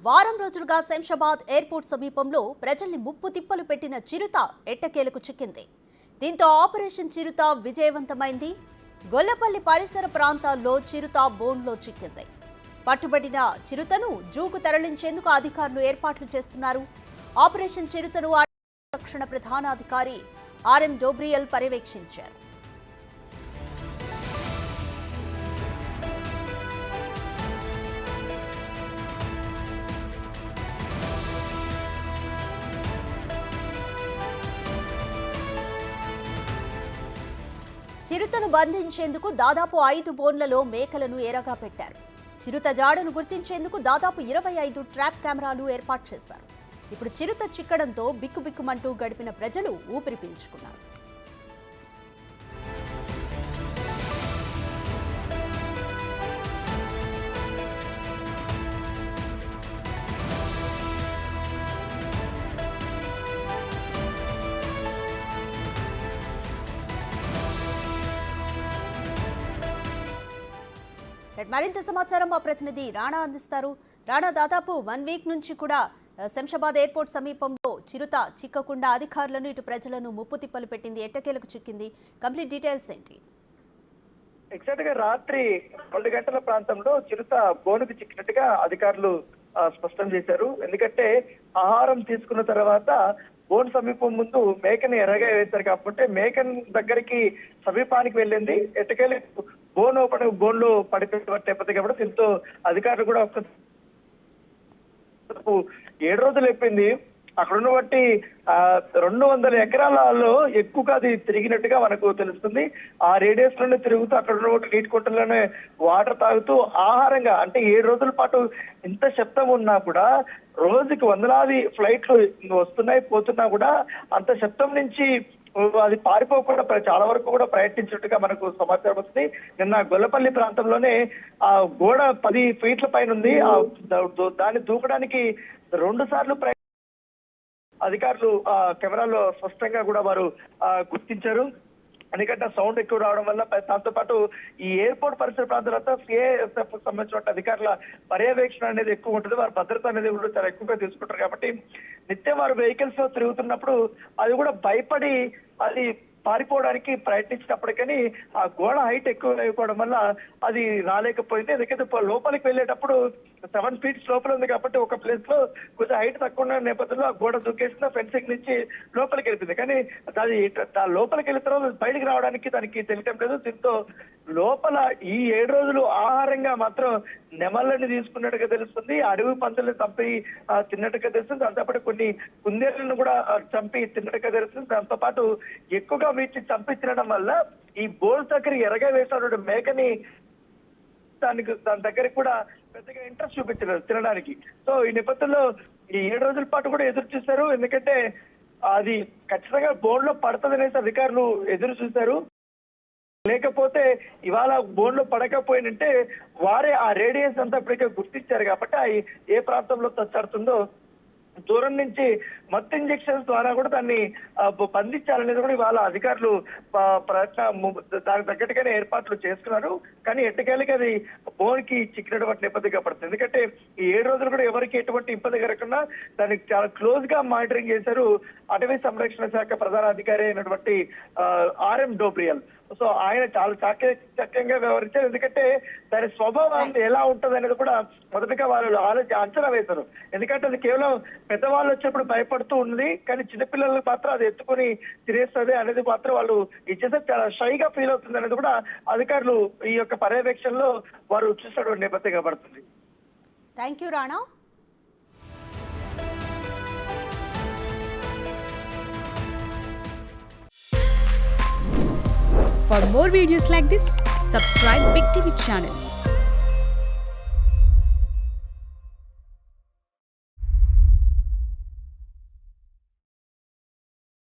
వారం రోజులుగా శంషాబాద్ ఎయిర్పోర్ట్ సమీపంలో ప్రజల్ని ముప్పు తిప్పలు పెట్టిన చిరుత ఎట్టకేలకు చిక్కింది. దీంతో ఆపరేషన్ చిరుత విజయవంతమైంది. గొల్లపల్లి పరిసర ప్రాంతాల్లో చిరుత బోన్లో చిక్కింది. పట్టుబడిన చిరుతను జూకు తరలించేందుకు అధికారులు ఏర్పాట్లు చేస్తున్నారు. ఆపరేషన్ చిరుతను రక్షణ ప్రధానాధికారి ఆర్ఎం డోబ్రియల్ పర్యవేక్షించారు. చిరుతను బంధించేందుకు దాదాపు 5 బోన్లలో మేకలను ఏరగా పెట్టారు. చిరుత జాడను గుర్తించేందుకు దాదాపు 25 ట్రాప్ కెమెరాలు ఏర్పాటు చేశారు. ఇప్పుడు చిరుత చిక్కడంతో బిక్కుబిక్కుమంటూ గడిపిన ప్రజలు ఊపిరి పీల్చుకున్నారు. మరింత సమాచారం మా ప్రతినిధి రాణా అందిస్తారు. రాణా, దాదాపు 1 వీక్ నుంచి కూడా శంషాబాద్ ఎయిర్పోర్ట్ సమీపంలో చిరుత చిక్కకుండా అధికారులను ఇటు ప్రజలను ముప్పు తిప్పలు పెట్టింది. ఎట్టకేలకు చిక్కింది. కంప్లీట్ డీటెయిల్స్ ఏంటి? ఎగ్జాక్ట్ గా రాత్రి 2 గంటల ప్రాంతంలో చిరుత బోనుకు చిక్కినట్టుగా అధికారులు స్పష్టం చేశారు. ఎందుకంటే ఆహారం తీసుకున్న తర్వాత బోన్ సమీపం ముందు మేకని ఎర్రగా వేశారు కాబట్టి మేకన్ దగ్గరికి సమీపానికి వెళ్ళింది. ఎట్టకేలి బోన్ లో పడిపోయి కాబట్టి దీంతో అధికారులు కూడా 7 రోజులు అయిపోయింది. అక్కడ ఉన్న బట్టి 200 ఎకరాలలో ఎక్కువగా అది తిరిగినట్టుగా మనకు తెలుస్తుంది. ఆ రేడియస్ లోనే తిరుగుతూ అక్కడ ఉన్న నీటి కుంటల్లోనే వాటర్ తాగుతూ ఆహారంగా అంటే 7 రోజుల పాటు ఇంత శబ్దం ఉన్నా కూడా రోజుకి వందలాది ఫ్లైట్లు వస్తున్నాయి పోతున్నా కూడా అంత శబ్దం నుంచి అది పారిపోకుండా చాలా వరకు కూడా ప్రయత్నించినట్టుగా మనకు సమాచారం వస్తుంది. నిన్న గొల్లపల్లి ప్రాంతంలోనే ఆ గోడ 10 ఫీట్ల పైన ఉంది. దాన్ని దూకడానికి 2 సార్లు అధికారులు కెమెరాలో స్పష్టంగా కూడా వారు గుర్తించారు. ఎందుకంటే సౌండ్ ఎక్కువ రావడం వల్ల దాంతో పాటు ఈ ఎయిర్పోర్ట్ పరిసర ప్రాంతాలంతా సిఐఎస్ఎఫ్ సంబంధించిన అధికారుల పర్యవేక్షణ అనేది ఎక్కువ ఉంటుంది. వారి భద్రత అనేది కూడా చాలా ఎక్కువగా తీసుకుంటారు కాబట్టి నిత్యం వారు వెహికల్స్ లో తిరుగుతున్నప్పుడు అది కూడా భయపడి అది పారిపోవడానికి ప్రయత్నించినప్పటికీ ఆ గోడ హైట్ ఎక్కువ అయిపోవడం వల్ల అది రాలేకపోయింది. ఎందుకంటే లోపలికి వెళ్ళేటప్పుడు 7 ఫీట్స్ లోపల ఉంది కాబట్టి ఒక ప్లేస్ లో కొంచెం హైట్ తక్కువ ఉన్న నేపథ్యంలో ఆ గోడ దూకేసిన ఫెన్సింగ్ నుంచి లోపలికి వెళ్ళింది. కానీ అది లోపలికి వెళ్ళిన తర్వాత బయటికి రావడానికి దానికి తెలియటం లేదు. దీంతో లోపల ఈ 7 రోజులు ఆహారంగా మాత్రం నెమళ్ళని తీసుకున్నట్టుగా తెలుస్తుంది. అడవి పందులను చంపి తిన్నట్టుగా తెలుస్తుంది. దాంతోపాటు కొన్ని కుందేళ్లను కూడా చంపి తిన్నట్టుగా తెలుస్తుంది. దాంతో పాటు ఎక్కువగా వీటిని చంపి తినడం వల్ల ఈ బోర్డు దగ్గర ఎరగా వేసినటువంటి మేకని దాని దగ్గరికి కూడా పెద్దగా ఇంట్రెస్ట్ చూపించలేదు తినడానికి. సో ఈ నేపథ్యంలో ఈ 7 రోజుల పాటు కూడా ఎదురు చూశారు. ఎందుకంటే అది ఖచ్చితంగా బోర్డులో పడుతుంది అనేసి అధికారులు ఎదురు చూశారు. లేకపోతే ఇవాళ బోన్లో పడకపోయినంటే వారే ఆ రేడియస్ అంతా ఇప్పటికే గుర్తించారు కాబట్టి ఏ ప్రాంతంలో తచ్చాడుతుందో దూరం నుంచి మత్తు ఇంజెక్షన్స్ ద్వారా కూడా దాన్ని బంధించాలనేది కూడా ఇవాళ అధికారులు దానికి తగ్గట్టుగానే ఏర్పాట్లు చేసుకున్నారు. కానీ ఎట్టకేలకి అది బోన్కి చిక్కినటువంటి నేపథ్యంగా పడుతుంది. ఎందుకంటే ఈ 7 రోజులు కూడా ఎవరికి ఎటువంటి ఇబ్బంది కలగకుండా దానికి చాలా క్లోజ్ గా మానిటరింగ్ చేశారు అటవీ సంరక్షణ శాఖ ప్రధాన అధికారి అయినటువంటి ఆర్ఎం డోబ్రియల్. సో ఆయన చాలా చక్కగా వ్యవహరించారు. ఎందుకంటే దాని స్వభావం ఎలా ఉంటది అనేది కూడా మొదటగా వాళ్ళు అంచనా వేశారు. ఎందుకంటే అది కేవలం పెద్దవాళ్ళు వచ్చినప్పుడు భయపడుతూ ఉంది, కానీ చిన్నపిల్లలకు మాత్రం అది ఎత్తుకుని తినేస్తుంది అనేది మాత్రం వాళ్ళు ఇచ్చేస్తే చాలా షైగా ఫీల్ అవుతుంది అనేది కూడా అధికారులు ఈ యొక్క పర్యవేక్షణలో వారు చూసినటువంటి నేపథ్యంగా పడుతుంది. Thank you Rana. For more videos like this, subscribe Big TV channel.